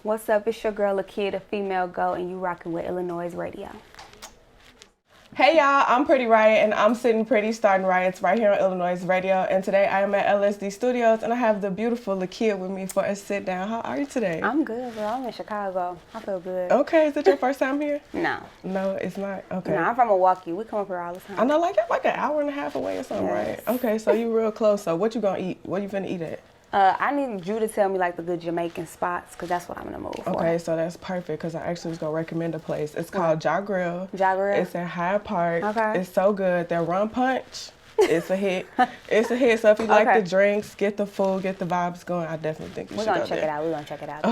What's up? It's your girl Lakeyah, the female GOAT, and you rocking with iLLANOiZE Radio. Hey y'all, I'm PrettyRiot and I'm sitting pretty starting riots right here on iLLANOiZE Radio, and today I am at LSD Studios and I have the beautiful Lakeyah with me for a sit down. How are you today? I'm good, girl. I'm in Chicago. I feel good. Okay, is it your first time here? No. No, it's not. Okay. No, I'm from Milwaukee. We come up here all the time. I know, like an hour and a half away or something, Yes. right? Okay, so you real close. So what you gonna eat? What you finna eat at? I need you to tell me like the good Jamaican spots, because that's what I'm in the mood for. Okay, so that's perfect because I actually was gonna recommend a place. It's called Ja Grill. Ja Grill? It's in Hyde Park. Okay. It's so good. Their rum punch, it's a hit. It's a hit. So if you like Okay. the drinks, get the food, get the vibes going, I definitely think you We're should going go to check there. it out. We're going to check it out.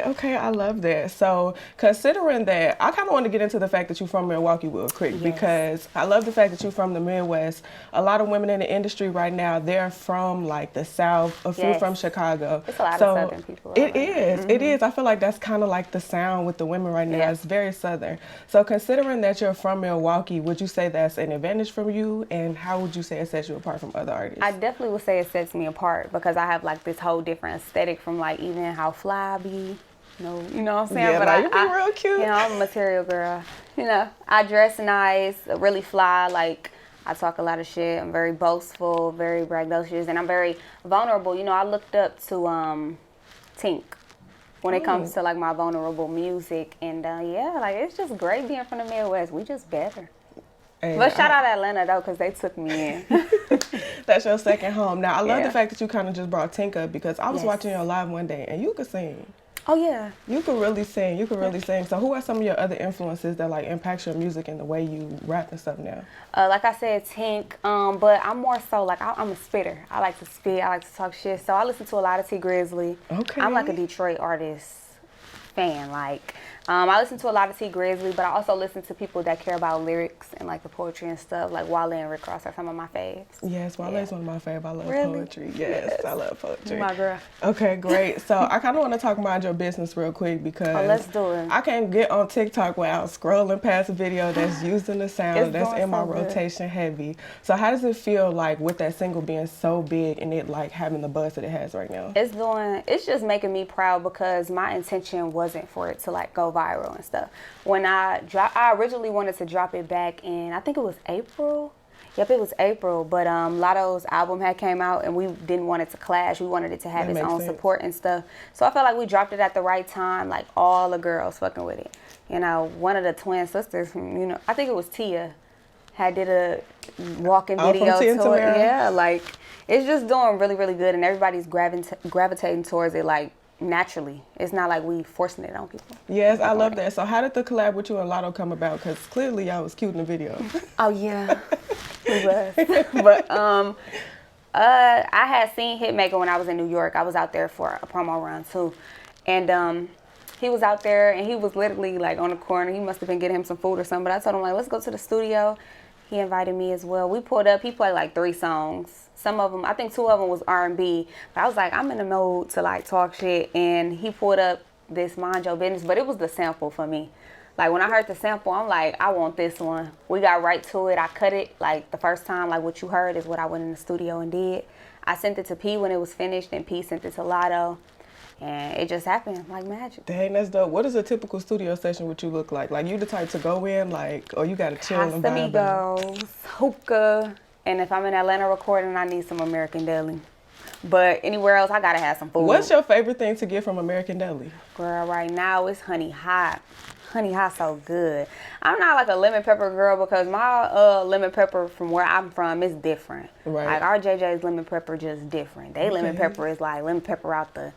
Okay, I love that. So considering that, I kind of want to get into the fact that you're from Milwaukee real quick, Yes. because I love the fact that you're from the Midwest. A lot of women in the industry right now, they're from like the South, a few Yes. from Chicago. It's a lot of So Southern people. It is. I feel like that's kind of like the sound with the women right now. Yeah. It's very Southern. So considering that you're from Milwaukee, would you say that's an advantage from you? And how would you say it sets you apart from other artists? I definitely would say it sets me apart because I have like this whole different aesthetic from like even how fly I be. You know what I'm saying? Yeah, but like, you be real cute. You know, I'm a material girl. You know, I dress nice, really fly. Like, I talk a lot of shit. I'm very boastful, very braggadocious, and I'm very vulnerable. You know, I looked up to Tink when it comes to like my vulnerable music, and yeah, like it's just great being from the Midwest. We just better. And But shout out Atlanta though, because they took me in. That's your second home. Now, I love Yeah. the fact that you kind of just brought Tink up, because I was Yes. watching your live one day and you could sing. Oh yeah. You could really sing. You could really sing. So who are some of your other influences that like impact your music and the way you rap and stuff now? Like I said, Tink, but I'm more so like I'm a spitter. I like to spit. I like to talk shit. So I listen to a lot of T Grizzly. Okay. I'm like a Detroit artist fan. Like I listen to a lot of T Grizzly, but I also listen to people that care about lyrics and like the poetry and stuff. Like Wale and Rick Ross are some of my faves. Yes, Wale is one of my favorites. I love Really? poetry. Yes, I love poetry. My girl. Okay, great. So I kind of want to talk about your business real quick, because Oh, let's do it. I can't get on TikTok without scrolling past a video that's using the sound It's that's going in my so good. rotation heavy. So how does it feel like with that single being so big and it like having the buzz that it has right now? It's just making me proud because my intention wasn't for it to like go viral and stuff. When I originally wanted to drop it back in, I think it was April. Yep, it was April, but Latto's album had came out and we didn't want it to clash. We wanted it to have That its makes own sense. support and stuff. So I felt like we dropped it at the right time, like all the girls fucking with it. You know, one of the twin sisters from, you know, I think it was Tia, did a walking Oh, from video Tia and to it. Tamara? Yeah, like it's just doing really, really good, and everybody's gravitating towards it like naturally. It's not like we forcing it on people. Yes, I love that. So how did the collab with you and Latto come about? Because clearly y'all was cute in the video. Oh yeah, we was. But I had seen Hitmaka when I was in New York. I was out there for a promo run too, and he was out there and he was literally like on the corner. He must have been getting him some food or something. But I told him like, let's go to the studio. He invited me as well. We pulled up. He played like 3 songs. Some of them, I think 2 of them was R&B. But I was like, I'm in the mode to like talk shit. And he pulled up this Mind Your Business, but it was the sample for me. Like when I heard the sample, I'm like, I want this one. We got right to it. I cut it like the first time. Like what you heard is what I went in the studio and did. I sent it to P when it was finished, and P sent it to Latto. And it just happened like magic. Dang, that's dope. What does a typical studio session with you look like? Like you the type to go in, like, or you gotta chill and vibe out? Casamigos, hookah, and if I'm in Atlanta recording, I need some American Deli. But anywhere else, I gotta have some food. What's your favorite thing to get from American Deli? Girl, right now it's honey hot. Honey hot so good. I'm not like a lemon pepper girl because my lemon pepper from where I'm from is different. Right. Like our JJ's lemon pepper just different. They lemon pepper is like lemon pepper out the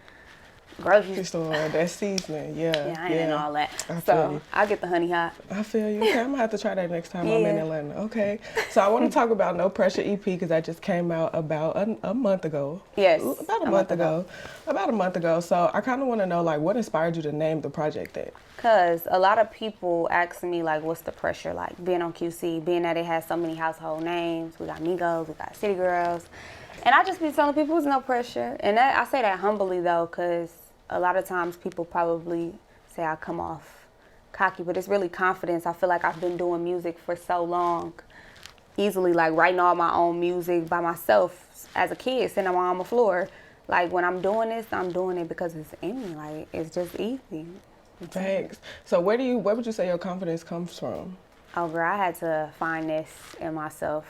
grocery store. That seasoning, yeah. Yeah, I ain't in all that. I feel So you. I get the honey hot. I feel you. Okay, I'm gonna have to try that next time I'm in Yeah. Atlanta. Okay. So I want to talk about No Pressure EP, because that just came out about a month ago. Yes, About a month ago. About a month ago. So I kind of want to know, like, what inspired you to name the project that? Because a lot of people ask me, like, what's the pressure like being on QC, being that it has so many household names. We got Migos, we got City Girls. And I just be telling people it's no pressure. And that, I say that humbly, though, because a lot of times people probably say I come off cocky, but it's really confidence. I feel like I've been doing music for so long, easily like writing all my own music by myself as a kid, sitting on my floor, Like, when I'm doing this, I'm doing it because it's in me. Like, it's just easy. Thanks. So where would you say your confidence comes from? Oh, girl, I had to find this in myself.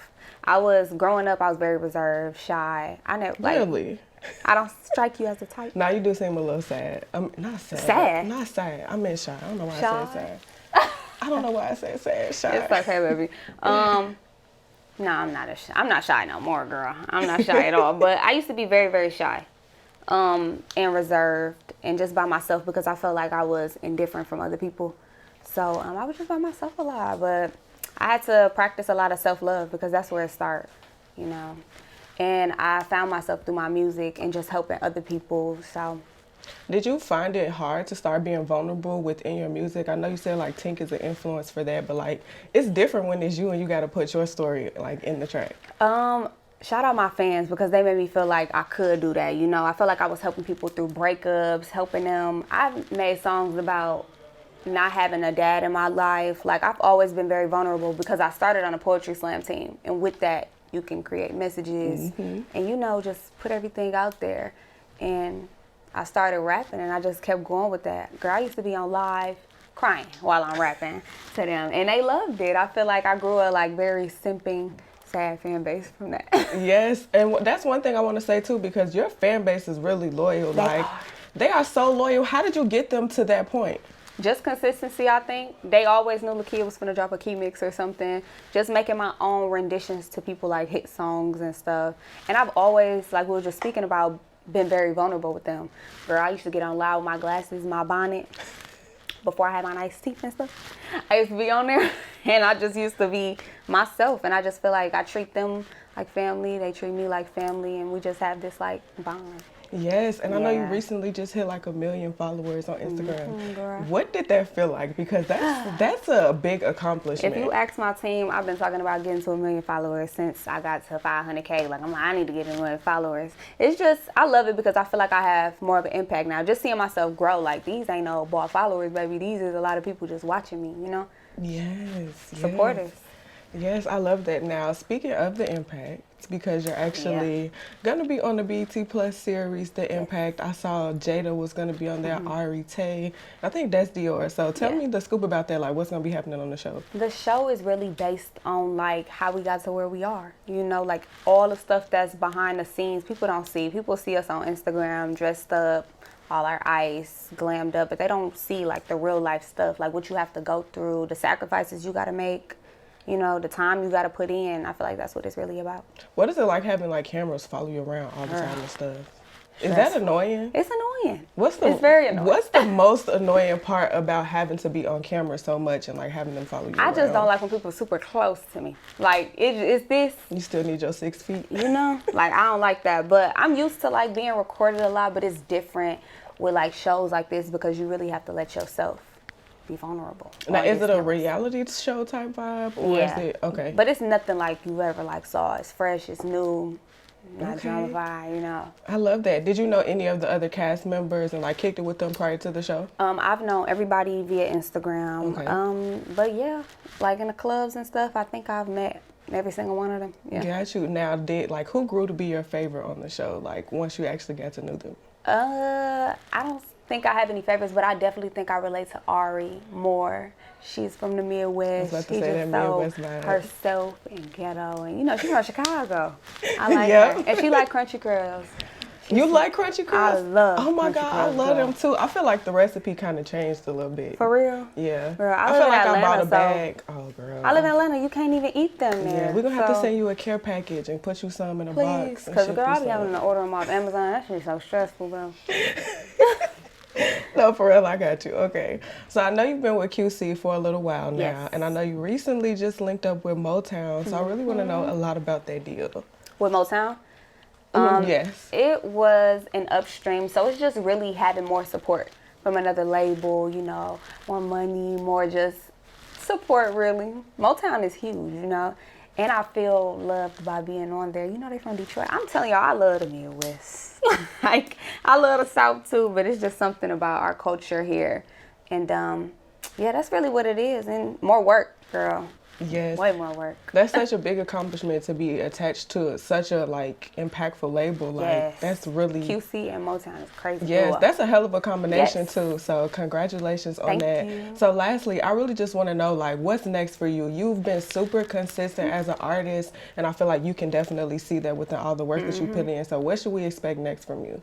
Growing up, I was very reserved, shy. I never, like, Really? I don't strike you as a type. Now you do seem a little sad. Not sad. Sad? Not sad. I meant shy. I don't know why Shy? I said sad. I don't know why I said sad. Shy. It's okay, baby. No, I'm not shy no more, girl. I'm not shy at all. But I used to be very, very shy, and reserved, and just by myself because I felt like I was indifferent from other people. So I was just by myself a lot. But I had to practice a lot of self-love because that's where it starts, you know. And I found myself through my music and just helping other people. So. Did you find it hard to start being vulnerable within your music? I know you said like Tink is an influence for that, but like it's different when it's you and you got to put your story like in the track. Shout out my fans because they made me feel like I could do that. You know, I felt like I was helping people through breakups, helping them. I've made songs about not having a dad in my life. Like, I've always been very vulnerable because I started on a poetry slam team, and with that you can create messages and, you know, just put everything out there. And I started rapping and I just kept going with that. Girl, I used to be on live crying while I'm rapping to them, and they loved it. I feel like I grew a like very simping, sad fan base from that. Yes, and that's one thing I want to say too, because your fan base is really loyal. They are so loyal. How did you get them to that point? Just consistency, I think. They always knew Lakeyah was gonna drop a key mix or something. Just making my own renditions to people like hit songs and stuff. And I've always, like we were just speaking about, been very vulnerable with them. Girl, I used to get on loud with my glasses, my bonnet, before I had my nice teeth and stuff. I used to be on there, and I just used to be myself. And I just feel like I treat them like family, they treat me like family, and we just have this like bond. Yes, and I know you recently just hit like 1 million followers on Instagram. Girl. What did that feel like? Because that's a big accomplishment. If you ask my team, I've been talking about getting to 1 million followers since I got to 500K. Like, I'm like, I need to get 1 million followers. It's just, I love it because I feel like I have more of an impact now. Just seeing myself grow, like, these ain't no bought followers, baby. These is a lot of people just watching me, you know? Yes. Supporters. Yes, I love that. Now, speaking of the impact, because you're actually going to be on the BET Plus series, The Impact. I saw Jada was going to be on there, Ari Tay. I think that's Dior. So tell me the scoop about that, like what's going to be happening on the show. The show is really based on like how we got to where we are. You know, like all the stuff that's behind the scenes, people don't see. People see us on Instagram dressed up, all our ice, glammed up, but they don't see like the real life stuff, like what you have to go through, the sacrifices you got to make. You know, the time you got to put in. I feel like that's what it's really about. What is it like having like cameras follow you around all the time and stuff? Is that annoying? It's annoying. It's very annoying. What's the most annoying part about having to be on camera so much and like having them follow you around? I just don't like when people are super close to me. Like, it's this. You still need your 6 feet? You know? Like, I don't like that. But I'm used to like being recorded a lot, but it's different with like shows like this because you really have to let yourself be vulnerable. Now, is it a reality show type vibe, or is it okay? But it's nothing like you ever like saw. It's fresh, it's new, not drama-fied, you know. I love that. Did you know any of the other cast members and like kicked it with them prior to the show? I've known everybody via Instagram. Okay. But yeah, like in the clubs and stuff, I think I've met every single one of them. Yeah. Got you. Now, who grew to be your favorite on the show? Like once you actually got to know them. I don't think I have any favorites, but I definitely think I relate to Ari more. She's from the Midwest. She's just so herself and ghetto, and you know she's from Chicago. I like her, and she like crunchy curls. You like crunchy curls? I love. Oh my God, I love them too. I feel like the recipe kind of changed a little bit. For real? Yeah. Girl, I feel like I bought a bag. Oh girl. I live in Atlanta. You can't even eat them there. Yeah, we're gonna have to send you a care package and put you some in a box. Please, because girl, I be having to order them off Amazon. That shit's so stressful, bro. No, for real, I got you. Okay. So I know you've been with QC for a little while now, and I know you recently just linked up with Motown, so I really want to know a lot about that deal. With Motown? Yes. It was an upstream, so it's just really having more support from another label, you know, more money, more just support, really. Motown is huge, you know, and I feel loved by being on there. You know, they from Detroit. I'm telling y'all, I love the Midwest. Like, I love the South too, but it's just something about our culture here. And yeah, that's really what it is. And more work, girl. Yes. Way more work. That's such a big accomplishment to be attached to such a like impactful label. Like Yes. that's really QC and Motown is crazy. Yes, cool. that's a hell of a combination Yes. too. So congratulations on Thank that. you. So lastly, I really just want to know like what's next for you. You've been super consistent as an artist, and I feel like you can definitely see that within all the work that you put in. So what should we expect next from you?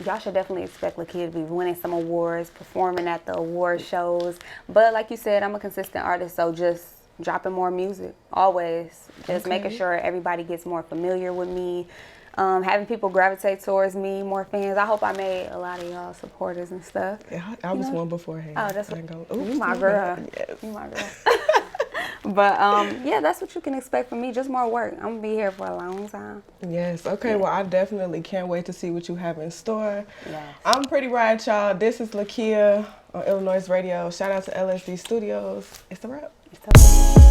Y'all should definitely expect Lakeyah to be winning some awards, performing at the award shows. But like you said, I'm a consistent artist, so just dropping more music, always. Just making sure everybody gets more familiar with me, having people gravitate towards me, more fans. I hope I made a lot of y'all supporters and stuff. Yeah, I was one beforehand. Oh, that's what, Oops, you my girl. Yes. You my girl. But yeah, that's what you can expect from me. Just more work. I'm gonna be here for a long time. Yes. Okay. Well, I definitely can't wait to see what you have in store. Yes. I'm PrettyRiot, y'all. This is Lakeyah on iLLANOiZE Radio. Shout out to LSD Studios. It's a wrap. It's okay.